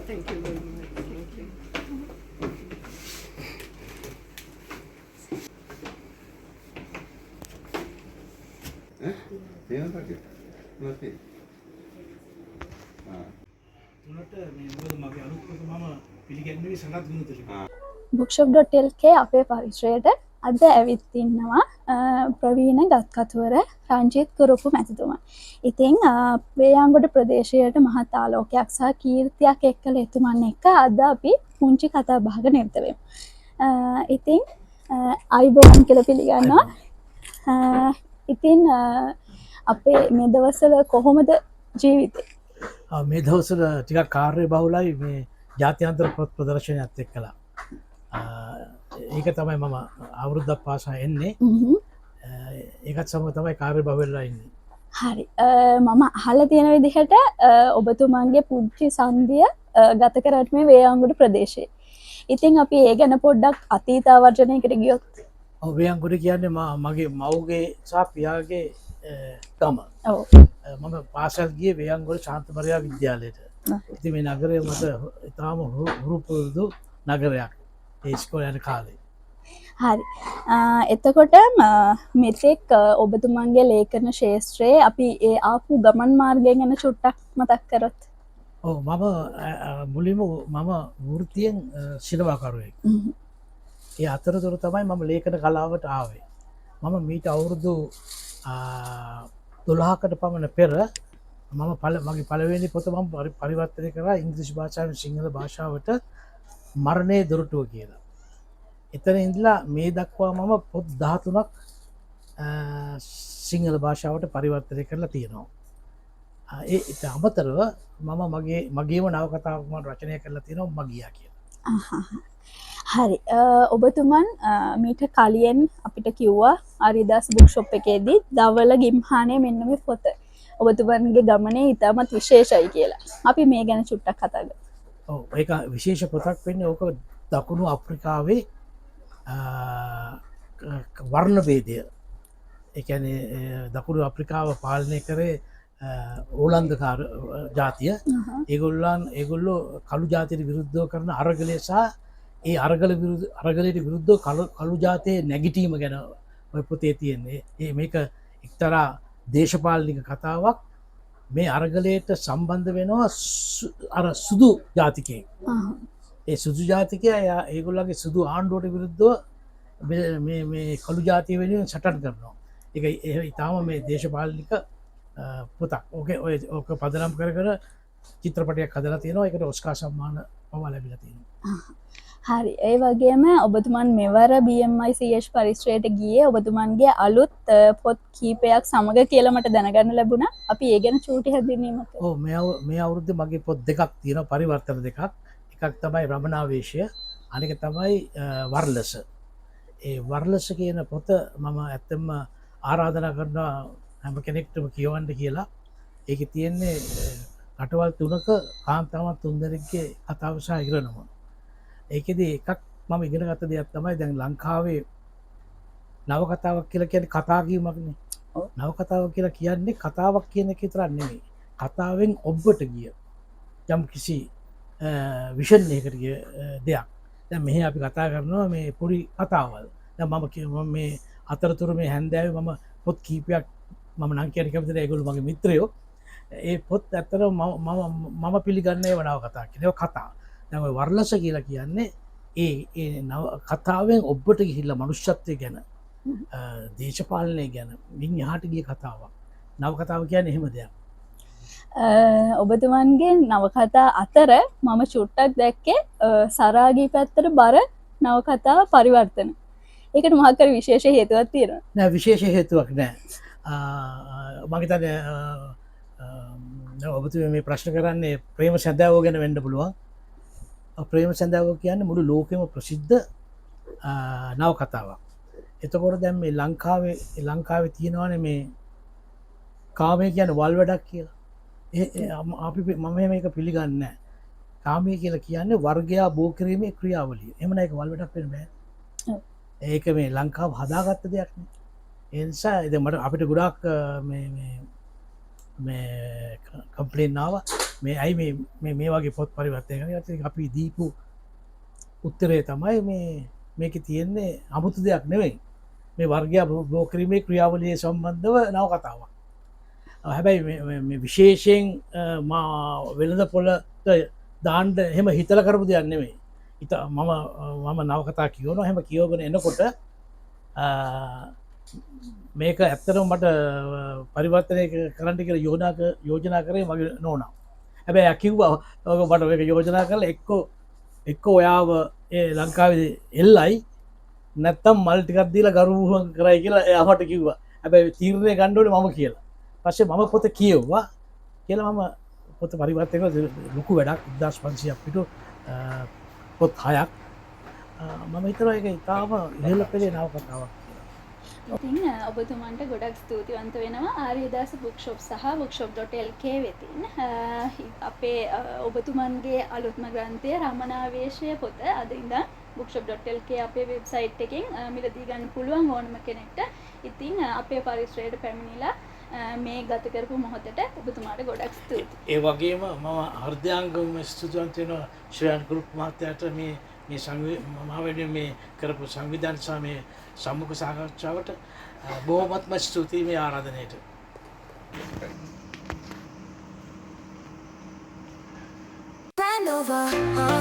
Thank you very much. Thank you. bookshop.lk අපේ පරිශ්‍රයට අද ඇවිත් ඉන්නවා ප්‍රවීණ ගත්කතුවර රංජිත් කුරුපු මැතිතුමා. ඉතින් වේයන්ගොඩ ප්‍රදේශයට මහත් ආලෝකයක් සහ කීර්තියක් එක්කල එතුමන් එක්ක අද අපි පුංචි කතා බහක නිරත වෙමු. ඉතින් අයිබෝන් කියලා පිළිගන්නවා. ඉතින් අපේ මේ දවස්වල කොහොමද ජීවිතේ? මේ දවස්වල ටිකක් කාර්ය බහුලයි මේ ජාත්‍යන්තර පොත් ප්‍රදර්ශනයත් එක්කලා. ඒක තමයි මම අවුරුද්දක් පාසා එන්නේ. ඒකත් සමග තමයි කාර්ය බහුල වෙලා ඉන්නේ. හරි. මම අහලා තියෙන විදිහට ඔබතුමන්ගේ පුංචි සංදිය ගත කරන්නේ මේ වේයන්ගොඩ ප්‍රදේශයේ. ඉතින් අපි ඒ ගැන පොඩ්ඩක් අතීත ආවර්ජනයකට ගියොත්. ඔව් වේයන්ගොඩ කියන්නේ මගේ මව්ගේ සහ පියාගේ ගම. ඔව්. මම පාසල් ගියේ වේයන්ගොඩ ශාන්තමරියා විද්‍යාලයට. ඉතින් මේ නගරය මට ඉතාම හුරු පුරුදු නගරයක්. ඒ ඉස්කෝලේ යන කාලේ. හරි. එතකොට මෙතෙක් ඔබතුමන්ගේ ලේඛන ශාස්ත්‍රයේ අපි ඒ ආපු ගමන් මාර්ගය ගැන චුට්ටක් මතක් කරොත්. ඔව් මම මුලින්ම මම වෘත්තියෙන් සිනමාකරුවෙක්. ඒ අතරතුර තමයි මම ලේඛන කලාවට ආවේ. මම මීට අවුරුදු 12කට පමණ පෙර මගේ පළවෙනි පොත මම පරිවර්තනය කරා ඉංග්‍රීසි භාෂාවෙන් සිංහල භාෂාවට මරණයේ දොරටුව කියලා. එතන ඉඳලා මේ දක්වා මම පොත් 13ක් සිංහල භාෂාවට පරිවර්තනය කරලා තියෙනවා. ඒට අමතරව මම මගේම නවකතාවක් මම රචනය කරලා තියෙනවා මගියා කියලා. හරි. ඔබතුමන් මීට කලින් අපිට කිව්වා ආරිදාස් බුක්ෂොප් එකේදී දවල ගිම්හානේ මෙන්න මේ පොත. ඔබතුමන්ගේ ගමනේ ඉතාමත් විශේෂයි කියලා. අපි මේ ගැන චුට්ටක් කතා කරමු. ඔව් ඒක විශේෂ පොතක් වෙන්නේ ඕක දකුණු අප්‍රිකාවේ වර්ණ ભેදය. ඒ කියන්නේ දකුණු අප්‍රිකාව පාලනය කරේ ඕලන්දකාර ජාතිය. ඒගොල්ලෝ කළු ජාතියට විරුද්ධව කරන අරගලය සහ ඒ අරගලයට විරුද්ධව කළු ජාතියේ නැගිටීම ගැන ඔය පොතේ තියෙන්නේ. මේක එක්තරා දේශපාලනික කතාවක්. මේ අරගලයට සම්බන්ධ වෙනවා අර සුදු ජාතිකයෙක්. ඒ සුදු ජාතිකයා ඒගොල්ලන්ගේ සුදු ආණ්ඩුවට විරුද්ධව මේ කළු ජාතිය වෙනුවෙන් සටන් කරනවා. ඒක ඉතාම මේ දේශපාලනික පොතක්. ඕක පදනම් කර චිත්‍රපටයක් හදලා තියෙනවා. ඒකට ඔස්කාර් සම්මාන පවා ලැබිලා තියෙනවා. හරි. ඒ වගේම ඔබතුමන් මෙවර BMI CH පරිශ්‍රයට ගියේ ඔබතුමන්ගේ අලුත් පොත් කීපයක් සමග කියලා මට දැනගන්න ලැබුණා. අපි ඒ ගැන චූටි හැඳින්වීමක්. ඔව් මේ අවුරුද්දේ මගේ පොත් දෙකක් තියෙනවා පරිවර්තන දෙකක්. එකක් තමයි රමණාවේශය, අනික තමයි වර්ලස. ඒ වර්ලස කියන පොත මම ඇත්තම ආරාධනා කරනවා හැම කෙනෙක්ටම කියවන්න කියලා. ඒකේ තියෙන්නේ රටවල් තුනක කාන්තාවන් තුන්දෙනෙක්ගේ කතාව සහ ඉරණම. ඒකෙදී එකක් මම ඉගෙන ගත්ත දෙයක් තමයි දැන් ලංකාවේ නවකතාවක් කියලා කියන්නේ කතා කීමක්නේ. නවකතාවක් කියලා කියන්නේ කතාවක් කියන එක විතරක් නෙමෙයි. කතාවෙන් ඔබට ගිය යම් කිසි විෂන් එකකට ගිය දෙයක්. දැන් මෙහි අපි කතා කරනවා මේ පොඩි කතාවල්. දැන් මම මේ අතරතුර මේ හැන්දෑවේ මම පොත් කීපයක් මම නම් කියන කැමති නැහැ. ඒගොල්ලෝ මගේ මිත්‍රයෝ. ඒ පොත් ඇත්තටම මම පිළිගන්නේ ඒව නවකතා කියලා. ඒව කතා. දැන් ඔය වර්ලස කියලා කියන්නේ ඒ නව කතාවෙන් ඔබට ගිහිල්ලා මනුෂ්‍යත්වය ගැන දේශපාලනය ගැන මින් යහට ගිය කතාවක්. නවකතාව කියන්නේ එහෙම දෙයක්. ඔබතුමන්ගේ නවකතා අතර මම චුට්ටක් දැක්කේ සරාගී පැත්තට බර නවකතා පරිවර්තන. ඒකට මොකක් හරි විශේෂ හේතුවක් තියෙනවද? නෑ විශේෂ හේතුවක් නෑ. මම හිතන්නේ ඔබතුමා මේ ප්‍රශ්න කරන්නේ ප්‍රේම සැඳෑව ගැන වෙන්න පුළුවන්. ප්‍රේම සැඳෑව කියන්නේ මුළු ලෝකෙම ප්‍රසිද්ධ නවකතාවක්. එතකොට දැන් මේ ලංකාවේ තියෙනවානේ මේ කාමය කියන්නේ වල් වැඩක් කියලා. අපි මම මේක පිළිගන්නේ නැහැ. කාමය කියලා කියන්නේ වර්ගයා බෝ කිරීමේ ක්‍රියාවලිය. එහෙම නැහැ ඒක වල් වැඩක් වෙන්න බෑ. ඒක මේ ලංකාව හදාගත්ත දෙයක් නේ. ඒ නිසා ඉතින් මට අපිට ගොඩාක් මේ මේ කම්පලේන්නාව මේ ඇයි මේ වගේ පොත් පරිවර්තය කර අපි දීපු උත්තරේ තමයි මේක තියෙන්නේ අමුතු දෙයක් නෙවෙයි මේ වර්ගයා බෝකිරීමේ ක්‍රියාවලිය සම්බන්ධව නව කතාවක් හැබැයි විශේෂයෙන් වෙළඳ පොලට දාන්ඩ හෙම හිතල කරපු දෙයක් නෙවෙයි ඉත මම නවකතා කියවන හෙම කියෝගෙන එනකොට මේක ඇත්තරම් මට පරිවර්තනය කරන්නටි කර යෝජනා කරේ මගේ නෝනා හැබැයි ඇකිව්ව ඕක මට යෝජනා කරල එක්ක ඔයාව ඒ ලංකාවද එල්ලයි නැත්තම් මල්ටිකක්දීල ගරුහන් කරයි කියලා එයාමට කිව්වා හැබැයි තීරණය ගණ්ඩුවන මම කියලා පස්සේ මම පොත කියව්වා කියලා මම පොත පරිවර්තයක ලොකු වැඩක් 1500ක් පිටු පොත් 6ක් මම හිතනවා ඒක ඉතාම ඉහළ පෙළේ නවකතාවක් ඉතින් ඔබතුමන්ට ගොඩක් ස්තුතිවන්ත වෙනවා ආර්යදාස බුක්ෂොප් සහ bookshop.lk වෙතින් අපේ ඔබතුමන්ගේ අලුත්ම ග්‍රන්ථය රමණාවේශය පොත අද ඉඳන් bookshop.lk අපේ වෙබ්සයිට් එකෙන් මිලදී ගන්න පුළුවන් ඕනම කෙනෙක්ට. ඉතින් අපේ පරිශ්‍රයට පැමිණිලා මේ ගත කරපු මොහොතට ඔබතුමාට ගොඩක් ස්තුතියි. ඒ වගේම මම හෘදයාංගම ස්තුතිවන්ත වෙනවා ශ්‍රේයන් ගෲප් මහත්තයාට මේ මහවැඩිය මේ කරපු සංවිධාන සහ මේ සම්මුඛ සාකච්ඡාවට බොහොමත්ම ස්තුතියි මේ ආරාධනයට. Ran over.